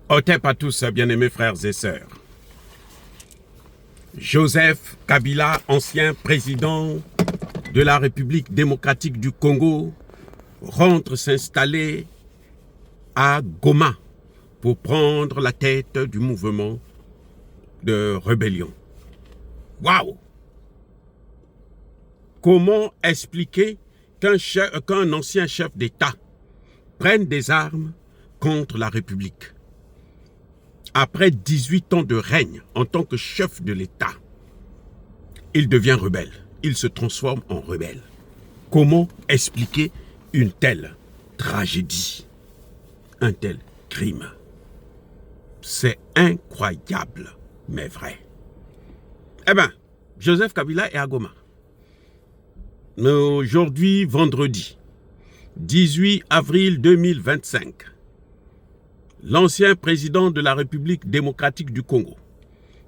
Otep à tous, bien-aimés frères et sœurs. Joseph Kabila, ancien président de la République démocratique du Congo, rentre s'installer à Goma pour prendre la tête du mouvement de rébellion. Waouh! Comment expliquer qu'un ancien chef d'État prenne des armes contre la République? Après 18 ans de règne en tant que chef de l'État, il devient rebelle. Il se transforme en rebelle. Comment expliquer une telle tragédie, un tel crime? C'est incroyable, mais vrai. Eh bien, Joseph Kabila est à Goma. Aujourd'hui, vendredi, 18 avril 2025, l'ancien président de la République démocratique du Congo,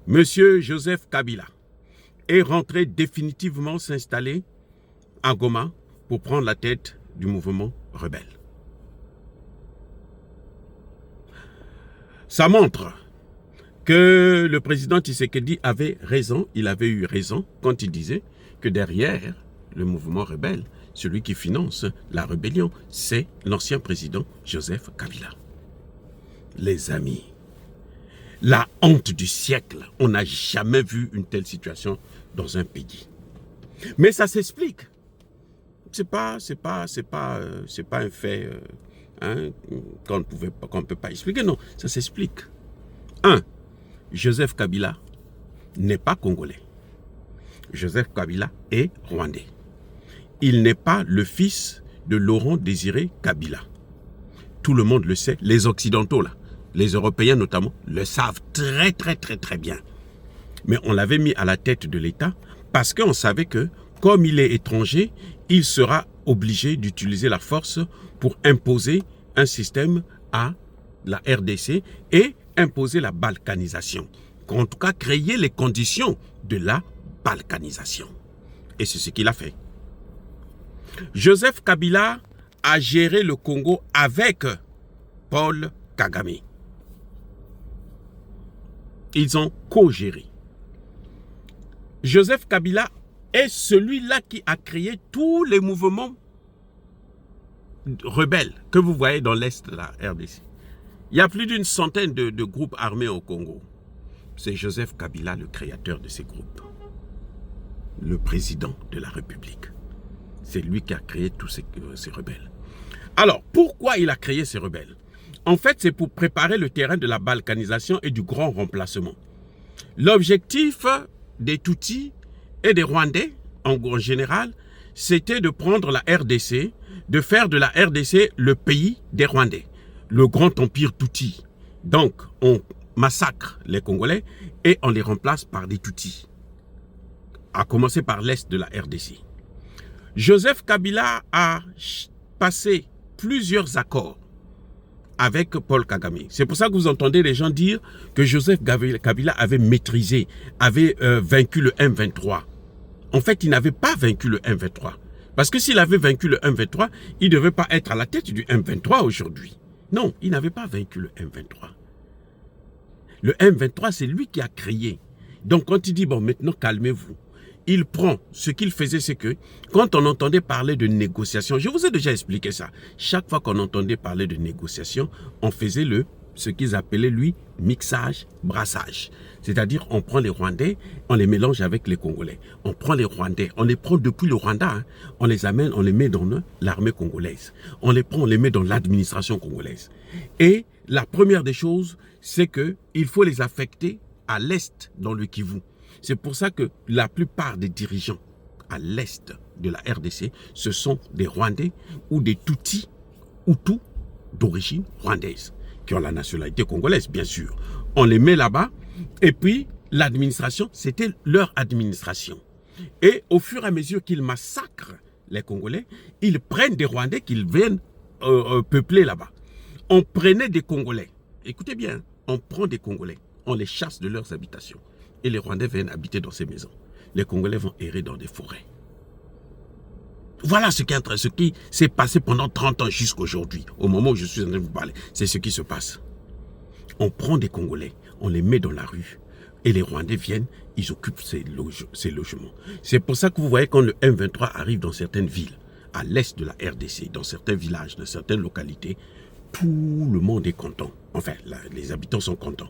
M. Joseph Kabila, est rentré définitivement s'installer à Goma pour prendre la tête du mouvement rebelle. Ça montre que le président Tshisekedi avait raison, il avait eu raison quand il disait que derrière le mouvement rebelle, celui qui finance la rébellion, c'est l'ancien président Joseph Kabila. Les amis, la honte du siècle, on n'a jamais vu une telle situation dans un pays. Mais ça s'explique. C'est pas un fait qu'on ne peut pas expliquer. Non, ça s'explique. 1. Joseph Kabila n'est pas congolais. Joseph Kabila est rwandais. Il n'est pas le fils de Laurent Désiré Kabila. Tout le monde le sait, les Occidentaux là, les Européens notamment, le savent très bien. Mais on l'avait mis à la tête de l'État parce qu'on savait que, comme il est étranger, il sera obligé d'utiliser la force pour imposer un système à la RDC et imposer la balkanisation. En tout cas, créer les conditions de la balkanisation. Et c'est ce qu'il a fait. Joseph Kabila a géré le Congo avec Paul Kagame. Ils ont co-géré. Joseph Kabila est celui-là qui a créé tous les mouvements rebelles que vous voyez dans l'Est de la RDC. Il y a plus d'une centaine de groupes armés au Congo. C'est Joseph Kabila, le créateur de ces groupes. Le président de la République. C'est lui qui a créé tous ces rebelles. Alors, pourquoi il a créé ces rebelles? En fait, c'est pour préparer le terrain de la balkanisation et du grand remplacement. L'objectif des Tutsis et des Rwandais, en général, c'était de prendre la RDC, de faire de la RDC le pays des Rwandais, le grand empire Tutsi. Donc, on massacre les Congolais et on les remplace par des Tutsis, à commencer par l'Est de la RDC. Joseph Kabila a passé plusieurs accords avec Paul Kagame. C'est pour ça que vous entendez les gens dire que Joseph Kabila avait maîtrisé, avait vaincu le M23. En fait, il n'avait pas vaincu le M23. Parce que s'il avait vaincu le M23, il ne devait pas être à la tête du M23 aujourd'hui. Non, il n'avait pas vaincu le M23. Le M23, c'est lui qui a créé. Donc quand il dit, bon, maintenant calmez-vous, il prend, ce qu'il faisait, c'est que quand on entendait parler de négociation, je vous ai déjà expliqué ça, chaque fois qu'on entendait parler de négociation, on faisait ce qu'ils appelaient, lui, mixage, brassage. C'est-à-dire, on prend les Rwandais, on les mélange avec les Congolais. On prend les Rwandais, on les prend depuis le Rwanda, on les amène, on les met dans l'armée congolaise. On les prend, on les met dans l'administration congolaise. Et la première des choses, c'est qu'il faut les affecter à l'Est, dans le Kivu. C'est pour ça que la plupart des dirigeants à l'Est de la RDC, ce sont des Rwandais ou des Tutsis, Hutus d'origine rwandaise, qui ont la nationalité congolaise, bien sûr. On les met là-bas, et puis l'administration, c'était leur administration. Et au fur et à mesure qu'ils massacrent les Congolais, ils prennent des Rwandais qu'ils viennent peupler là-bas. On prenait des Congolais, écoutez bien, on prend des Congolais, on les chasse de leurs habitations. Et les Rwandais viennent habiter dans ces maisons. Les Congolais vont errer dans des forêts. Voilà ce qui s'est passé pendant 30 ans jusqu'à aujourd'hui. Au moment où je suis en train de vous parler, c'est ce qui se passe. On prend des Congolais, on les met dans la rue. Et les Rwandais viennent, ils occupent ces logements. C'est pour ça que vous voyez quand le M23 arrive dans certaines villes, à l'est de la RDC, dans certains villages, dans certaines localités, tout le monde est content. Enfin, les habitants sont contents.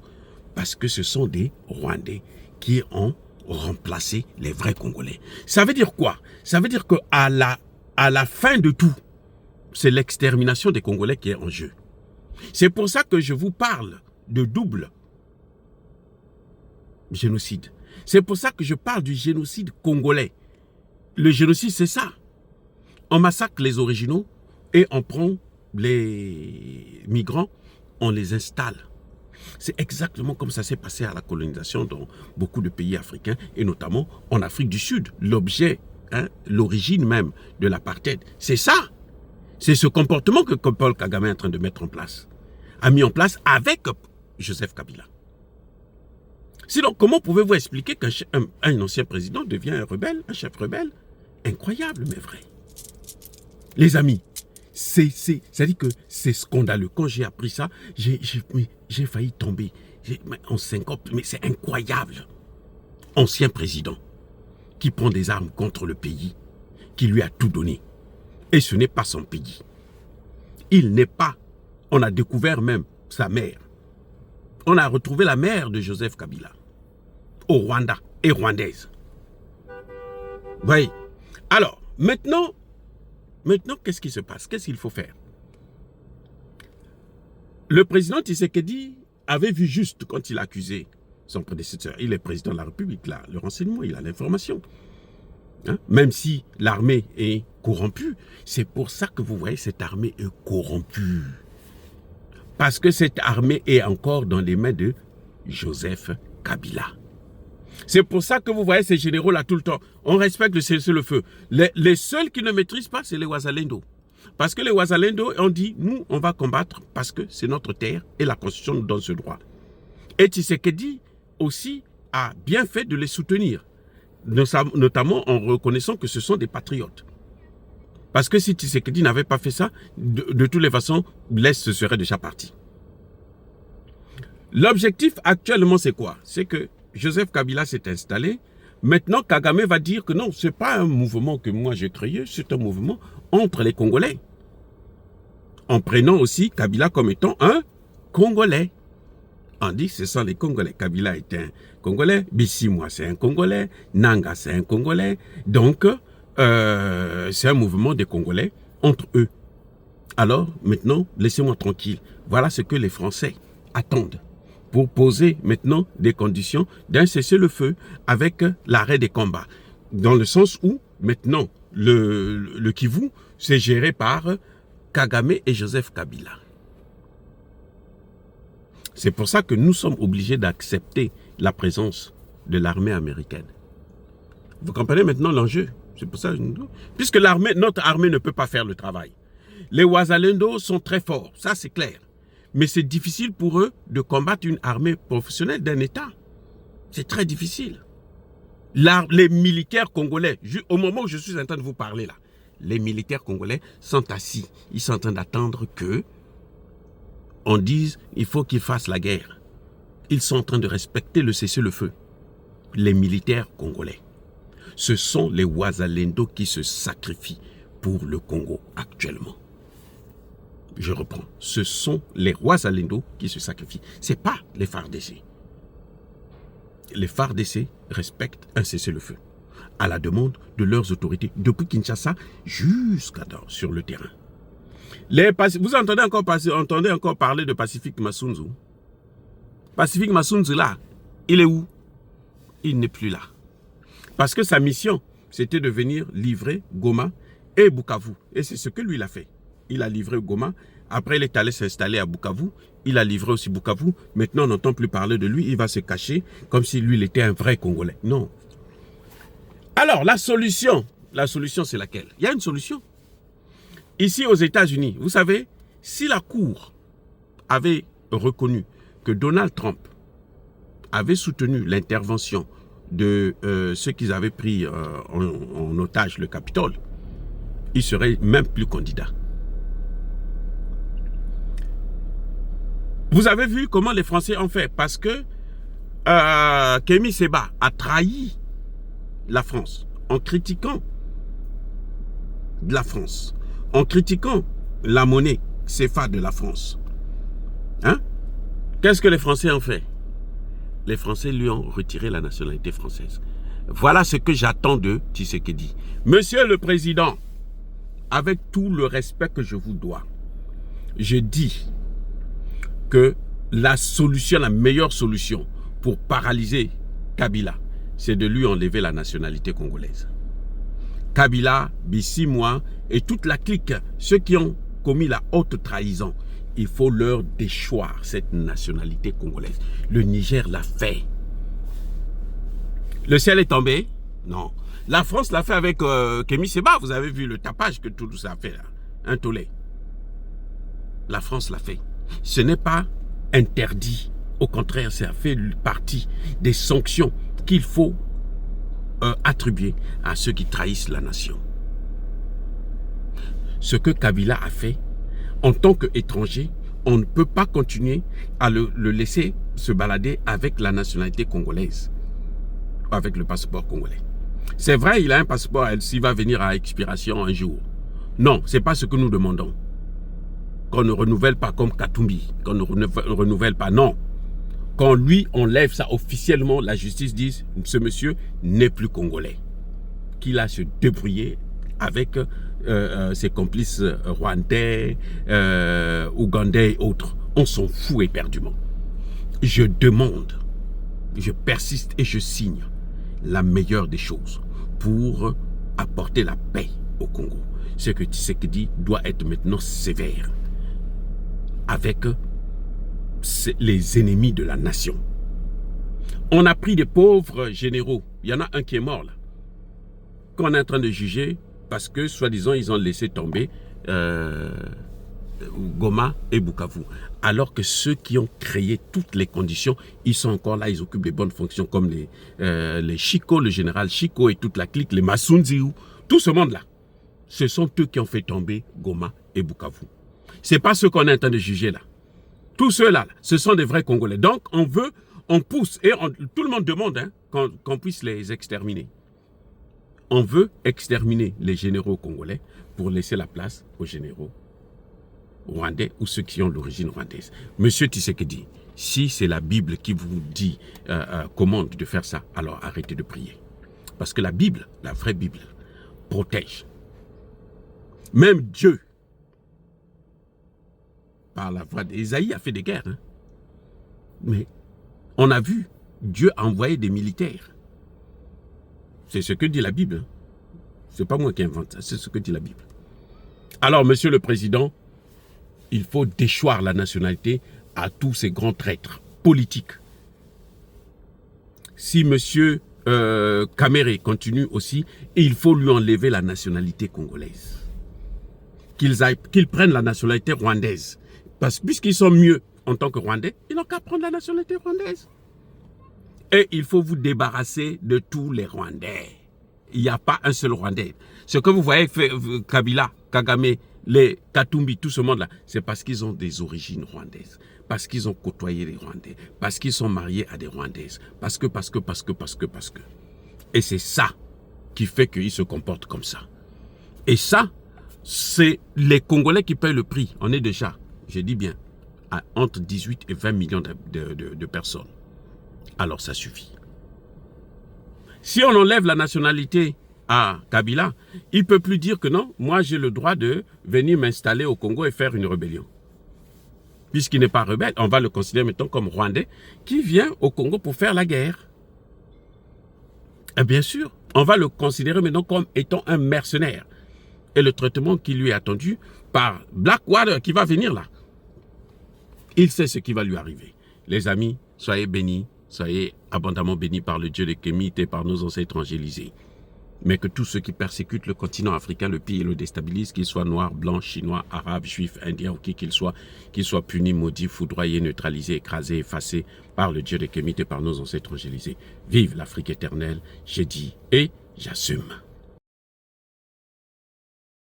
Parce que ce sont des Rwandais qui ont remplacé les vrais Congolais. Ça veut dire quoi? Ça veut dire qu'à la fin de tout, c'est l'extermination des Congolais qui est en jeu. C'est pour ça que je vous parle de double génocide. C'est pour ça que je parle du génocide congolais. Le génocide, c'est ça. On massacre les originaux et on prend les migrants, on les installe. C'est exactement comme ça s'est passé à la colonisation dans beaucoup de pays africains et notamment en Afrique du Sud. L'objet, l'origine même de l'apartheid, c'est ça. C'est ce comportement que Paul Kagame est en train de mettre en place. A mis en place avec Joseph Kabila. Sinon, comment pouvez-vous expliquer qu'un ancien président devient un rebelle, un chef rebelle? Incroyable, mais vrai. Les amis, c'est-à-dire que c'est scandaleux. Quand j'ai appris ça, j'ai failli tomber en syncope, mais c'est incroyable. Ancien président qui prend des armes contre le pays, qui lui a tout donné. Et ce n'est pas son pays. Il n'est pas. On a découvert même sa mère. On a retrouvé la mère de Joseph Kabila au Rwanda et rwandaise. Oui. Alors, maintenant, qu'est-ce qui se passe? Qu'est-ce qu'il faut faire? Le président Tshisekedi avait vu juste quand il a accusé son prédécesseur. Il est président de la République, il a le renseignement, il a l'information. Même si l'armée est corrompue, c'est pour ça que vous voyez cette armée est corrompue. Parce que cette armée est encore dans les mains de Joseph Kabila. C'est pour ça que vous voyez ces généraux-là tout le temps. On respecte le cessez-le-feu. Les seuls qui ne maîtrisent pas, c'est les Wazalendo. Parce que les Wazalendo ont dit, nous, on va combattre parce que c'est notre terre et la Constitution nous donne ce droit. Et Tshisekedi aussi a bien fait de les soutenir, notamment en reconnaissant que ce sont des patriotes. Parce que si Tshisekedi n'avait pas fait ça, de toutes les façons, l'Est se serait déjà parti. L'objectif actuellement, c'est quoi? C'est que Joseph Kabila s'est installé. Maintenant, Kagame va dire que non, ce n'est pas un mouvement que moi j'ai créé, c'est un mouvement entre les Congolais. En prenant aussi Kabila comme étant un Congolais. On dit que ce sont les Congolais. Kabila est un Congolais, Bissimwa c'est un Congolais, Nanga c'est un Congolais. Donc, c'est un mouvement des Congolais entre eux. Alors, maintenant, laissez-moi tranquille. Voilà ce que les Français attendent pour poser maintenant des conditions d'un cessez-le-feu avec l'arrêt des combats. Dans le sens où, maintenant, le Kivu, c'est géré par Kagame et Joseph Kabila. C'est pour ça que nous sommes obligés d'accepter la présence de l'armée américaine. Vous comprenez maintenant l'enjeu? C'est pour ça, puisque notre armée ne peut pas faire le travail. Les Wazalendo sont très forts, ça c'est clair. Mais c'est difficile pour eux de combattre une armée professionnelle d'un État. C'est très difficile. Les militaires congolais, au moment où je suis en train de vous parler là, les militaires congolais sont assis. Ils sont en train d'attendre que on dise il faut qu'ils fassent la guerre. Ils sont en train de respecter le cessez-le-feu. Les militaires congolais. Ce sont les Wazalendo qui se sacrifient pour le Congo actuellement. Je reprends. Ce sont les Wazalendo qui se sacrifient. Ce n'est pas les FARDC. Les FARDC respectent un cessez-le-feu à la demande de leurs autorités depuis Kinshasa jusqu'à sur le terrain. Vous entendez encore parler de Pacifique Massunzu. Pacifique Massunzu là, il est où? Il n'est plus là. Parce que sa mission, c'était de venir livrer Goma et Bukavu. Et c'est ce que lui, il a fait. Il a livré Goma. Après, il est allé s'installer à Bukavu. Il a livré aussi Bukavu. Maintenant, on n'entend plus parler de lui. Il va se cacher comme si lui, il était un vrai Congolais. Non. Alors, la solution, c'est laquelle? Il y a une solution. Ici, aux États-Unis, vous savez, si la Cour avait reconnu que Donald Trump avait soutenu l'intervention de ceux qu'ils avaient pris en otage le Capitole, il serait même plus candidat. Vous avez vu comment les Français ont fait? Parce que Kémy Séba a trahi la France en critiquant la France, en critiquant la monnaie CFA de la France. Hein? Qu'est-ce que les Français ont fait? Les Français lui ont retiré la nationalité française. Voilà ce que j'attends de Tshisekedi. Monsieur le Président, avec tout le respect que je vous dois, je dis que la solution, la meilleure solution pour paralyser Kabila, c'est de lui enlever la nationalité congolaise. Kabila, Bissi, moi et toute la clique, ceux qui ont commis la haute trahison, il faut leur déchoir cette nationalité congolaise. Le Niger l'a fait. Le ciel est tombé? Non. La France l'a fait avec Kémy Séba. Vous avez vu le tapage que tout ça a fait là. Un tollé. La France l'a fait. Ce n'est pas interdit. Au contraire, ça fait partie des sanctions qu'il faut attribuer à ceux qui trahissent la nation. Ce que Kabila a fait, en tant qu'étranger, on ne peut pas continuer à le laisser se balader avec la nationalité congolaise, avec le passeport congolais. C'est vrai, il a un passeport, s'il va venir à expiration un jour. Non, ce n'est pas ce que nous demandons. Qu'on ne renouvelle pas comme Katumbi, qu'on ne renouvelle pas, non. Quand lui enlève ça officiellement, la justice dit ce monsieur n'est plus congolais. Qu'il a se débrouillé avec ses complices rwandais, ougandais et autres. On s'en fout éperdument. Je demande, je persiste et je signe la meilleure des choses pour apporter la paix au Congo. Ce que Tshisekedi doit être maintenant sévère avec les ennemis de la nation. On a pris des pauvres généraux. Il y en a un qui est mort là, qu'on est en train de juger parce que, soi-disant, ils ont laissé tomber Goma et Bukavu. Alors que ceux qui ont créé toutes les conditions, ils sont encore là, ils occupent des bonnes fonctions comme les Chiko, le général Chiko et toute la clique, les Masunziou, tout ce monde-là. Ce sont eux qui ont fait tomber Goma et Bukavu. Ce n'est pas ceux qu'on est en train de juger là. Tous ceux-là, ce sont des vrais Congolais. Donc, on pousse, et tout le monde demande hein, qu'on puisse les exterminer. On veut exterminer les généraux congolais pour laisser la place aux généraux rwandais ou ceux qui ont l'origine rwandaise. Monsieur Tshisekedi, si c'est la Bible qui vous dit, commande de faire ça, alors arrêtez de prier. Parce que la Bible, la vraie Bible, protège. Même Dieu, par la voix d'Ésaïe, a fait des guerres. Hein. Mais on a vu, Dieu a envoyé des militaires. C'est ce que dit la Bible. Ce n'est pas moi qui invente ça, c'est ce que dit la Bible. Alors, Monsieur le Président, il faut déchoir la nationalité à tous ces grands traîtres politiques. Si Monsieur Kamere continue aussi, il faut lui enlever la nationalité congolaise. Qu'ils prennent la nationalité rwandaise. Parce que puisqu'ils sont mieux en tant que Rwandais, ils n'ont qu'à prendre la nationalité rwandaise. Et il faut vous débarrasser de tous les Rwandais. Il n'y a pas un seul Rwandais. Ce que vous voyez, Kabila, Kagame, les Katumbi, tout ce monde-là, c'est parce qu'ils ont des origines rwandaises. Parce qu'ils ont côtoyé les Rwandais. Parce qu'ils sont mariés à des Rwandaises. Parce que. Et c'est ça qui fait qu'ils se comportent comme ça. Et ça, c'est les Congolais qui payent le prix. On est déjà, je dis bien, à entre 18 et 20 millions de personnes. Alors ça suffit. Si on enlève la nationalité à Kabila, il ne peut plus dire que non, moi j'ai le droit de venir m'installer au Congo et faire une rébellion. Puisqu'il n'est pas rebelle, on va le considérer maintenant comme Rwandais qui vient au Congo pour faire la guerre. Et bien sûr, on va le considérer maintenant comme étant un mercenaire. Et le traitement qui lui est attendu par Blackwater qui va venir là, il sait ce qui va lui arriver. Les amis, soyez bénis. Soyez abondamment bénis par le Dieu des Kémites et par nos ancêtres angélisés. Mais que tous ceux qui persécutent le continent africain, le pillent et le déstabilisent, qu'ils soient noirs, blancs, chinois, arabes, juifs, indiens ou qui qu'ils soient punis, maudits, foudroyés, neutralisés, écrasés, effacés par le Dieu des Kémites et par nos ancêtres angélisés. Vive l'Afrique éternelle, j'ai dit et j'assume.